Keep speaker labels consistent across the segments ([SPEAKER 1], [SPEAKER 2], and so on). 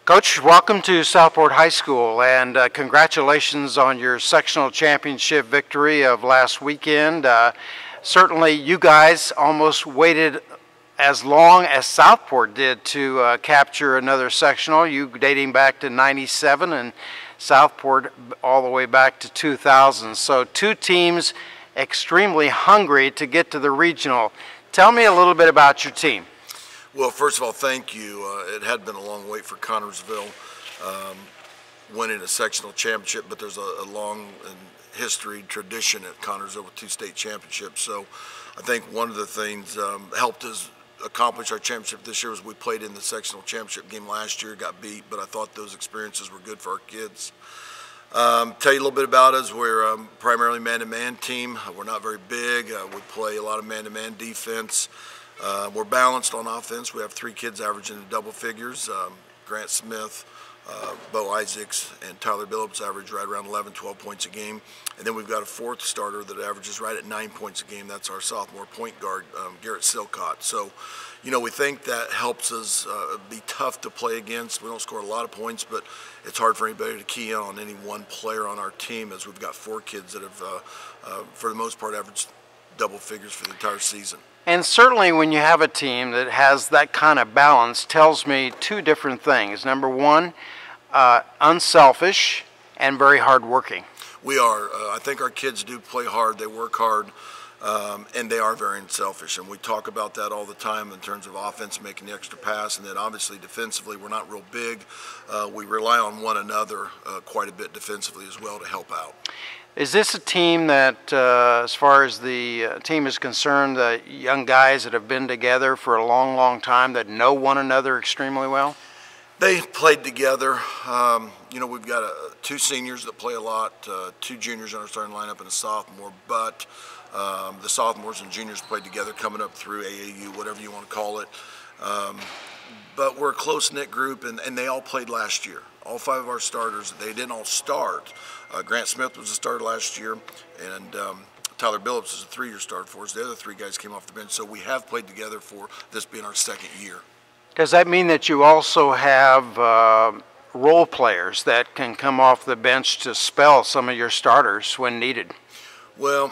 [SPEAKER 1] Coach, welcome to Southport High School, and congratulations on your sectional championship victory of last weekend. Certainly you guys almost waited as long as Southport did to capture another sectional, you dating back to '97 and Southport all the way back to 2000. So two teams extremely hungry to get to the regional. Tell me a little bit about your team.
[SPEAKER 2] Well, first of all, thank you. It had been a long wait for Connersville winning a sectional championship, but there's a long history, tradition at Connersville with 2 state championships. So I think one of the things helped us accomplish our championship this year was we played in the sectional championship game last year, got beat, but I thought those experiences were good for our kids. Tell you a little bit about us. We're primarily man-to-man team. We're not very big. We play a lot of man-to-man defense. We're balanced on offense. We have 3 kids averaging in double figures. Grant Smith, Bo Isaacs, and Tyler Billups average right around 11, 12 points a game. And then we've got a 4th starter that averages right at 9 points a game. That's our sophomore point guard, Garrett Silcott. So, you know, we think that helps us be tough to play against. We don't score a lot of points, but it's hard for anybody to key in on any one player on our team, as we've got 4 kids that have, for the most part, averaged double figures for the entire season.
[SPEAKER 1] And certainly when you have a team that has that kind of balance, tells me 2 different things. Number one, unselfish and very hardworking.
[SPEAKER 2] We are. I think our kids do play hard. They work hard, and they are very unselfish. And we talk about that all the time in terms of offense, making the extra pass, and then obviously defensively, we're not real big. We rely on one another quite a bit defensively as well to help out.
[SPEAKER 1] Is this a team that, as far as the team is concerned, the young guys that have been together for a long, long time that know one another extremely well?
[SPEAKER 2] They played together. You know, we've got 2 seniors that play a lot, 2 juniors in our starting lineup, and a sophomore. But the sophomores and juniors played together coming up through AAU, whatever you want to call it. But we're a close-knit group, and they all played last year. All 5 of our starters, they didn't all start. Grant Smith was a starter last year, and Tyler Billups is a 3-year starter for us. The other 3 guys came off the bench, so we have played together for this being our 2nd year.
[SPEAKER 1] Does that mean that you also have role players that can come off the bench to spell some of your starters when needed?
[SPEAKER 2] Well,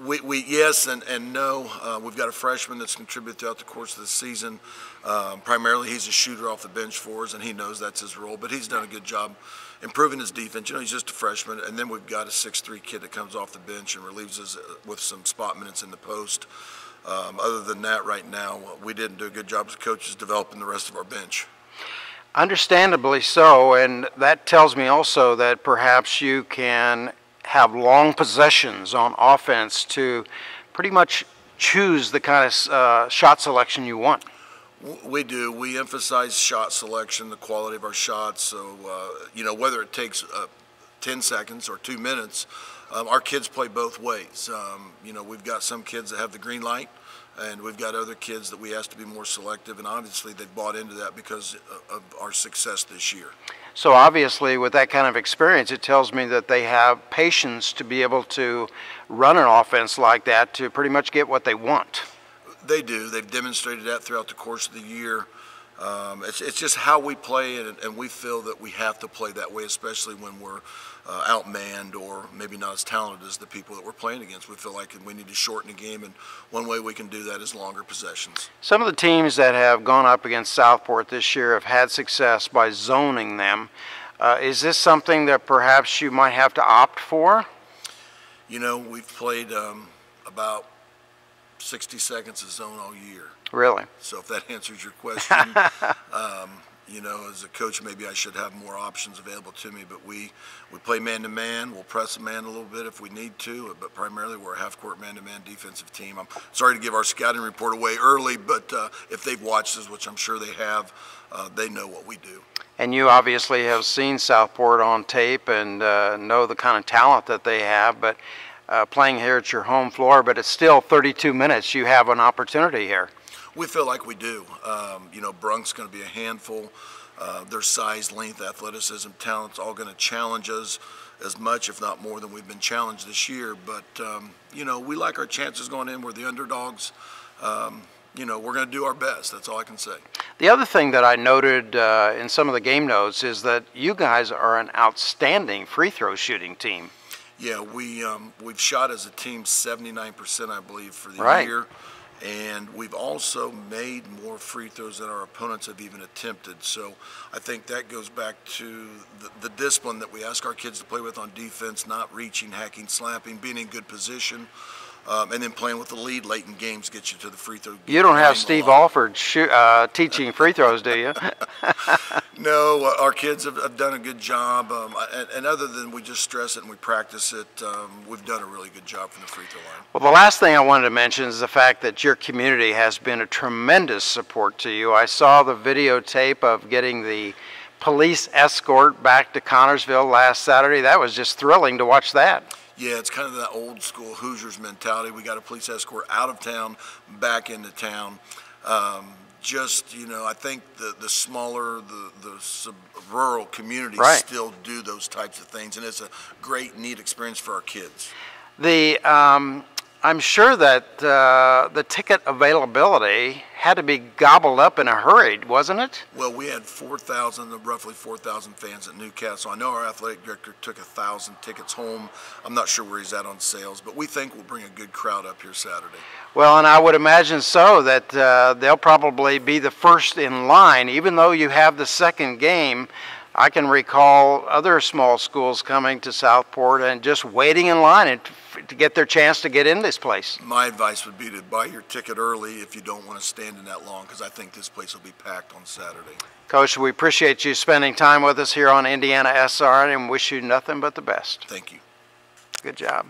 [SPEAKER 2] we yes and no. We've got a freshman that's contributed throughout the course of the season. Primarily, he's a shooter off the bench for us, and he knows that's his role. But he's done a good job improving his defense. You know, he's just a freshman. And then we've got a 6'3" kid that comes off the bench and relieves us with some spot minutes in the post. Other than that, right now, we didn't do a good job as coaches developing the rest of our bench.
[SPEAKER 1] Understandably so, and that tells me also that perhaps you can have long possessions on offense to pretty much choose the kind of shot selection you want.
[SPEAKER 2] We do. We emphasize shot selection, the quality of our shots. So, you know, whether it takes 10 seconds or 2 minutes, our kids play both ways. You know, we've got some kids that have the green light, and we've got other kids that we ask to be more selective, and obviously they've bought into that because of our success this year.
[SPEAKER 1] So obviously with that kind of experience, it tells me that they have patience to be able to run an offense like that to pretty much get what they want.
[SPEAKER 2] They do. They've demonstrated that throughout the course of the year. It's just how we play, and we feel that we have to play that way, especially when we're outmanned or maybe not as talented as the people that we're playing against. We feel like we need to shorten the game, and one way we can do that is longer possessions.
[SPEAKER 1] Some of the teams that have gone up against Southport this year have had success by zoning them. Is this something that perhaps you might have to opt for?
[SPEAKER 2] You know, we've played about 60 seconds of zone all year.
[SPEAKER 1] Really?
[SPEAKER 2] So if that answers your question, you know, as a coach, maybe I should have more options available to me. But we play man-to-man. We'll press a man a little bit if we need to, but primarily we're a half-court man-to-man defensive team. I'm sorry to give our scouting report away early, but if they've watched us, which I'm sure they have, they know what we do.
[SPEAKER 1] And you obviously have seen Southport on tape and know the kind of talent that they have, but playing here at your home floor, but it's still 32 minutes. You have an opportunity here.
[SPEAKER 2] We feel like we do. You know, Brunk's going to be a handful. Their size, length, athleticism, talent's all going to challenge us as much, if not more, than we've been challenged this year. But, you know, we like our chances going in. We're the underdogs. You know, we're going to do our best. That's all I can say.
[SPEAKER 1] The other thing that I noted in some of the game notes is that you guys are an outstanding free throw shooting team.
[SPEAKER 2] Yeah, we've shot as a team 79%, I believe, for the
[SPEAKER 1] Right.
[SPEAKER 2] year, and we've also made more free throws than our opponents have even attempted. So I think that goes back to the discipline that we ask our kids to play with on defense, not reaching, hacking, slapping, being in good position. And then playing with the lead late in games gets you to the free throw.
[SPEAKER 1] You don't have Steve Alford teaching free throws, do you?
[SPEAKER 2] No, our kids have done a good job, and other than we just stress it and we practice it, we've done a really good job from the free throw line.
[SPEAKER 1] Well, the last thing I wanted to mention is the fact that your community has been a tremendous support to you. I saw the videotape of getting the police escort back to Connersville last Saturday. That was just thrilling to watch that.
[SPEAKER 2] Yeah, it's kind of that old school Hoosiers mentality. We got a police escort out of town, back into town. I think the smaller, the rural communities
[SPEAKER 1] Right.
[SPEAKER 2] still do those types of things, and it's a great, neat experience for our kids.
[SPEAKER 1] I'm sure that the ticket availability had to be gobbled up in a hurry, wasn't it?
[SPEAKER 2] Well, we had roughly 4,000 fans at Newcastle. I know our athletic director took 1,000 tickets home. I'm not sure where he's at on sales, but we think we'll bring a good crowd up here Saturday.
[SPEAKER 1] Well, and I would imagine so, that they'll probably be the first in line, even though you have the second game. I can recall other small schools coming to Southport and just waiting in line to get their chance to get in this place.
[SPEAKER 2] My advice would be to buy your ticket early if you don't want to stand in that long, because I think this place will be packed on Saturday.
[SPEAKER 1] Coach, we appreciate you spending time with us here on Indiana SR and wish you nothing but the best.
[SPEAKER 2] Thank you.
[SPEAKER 1] Good job.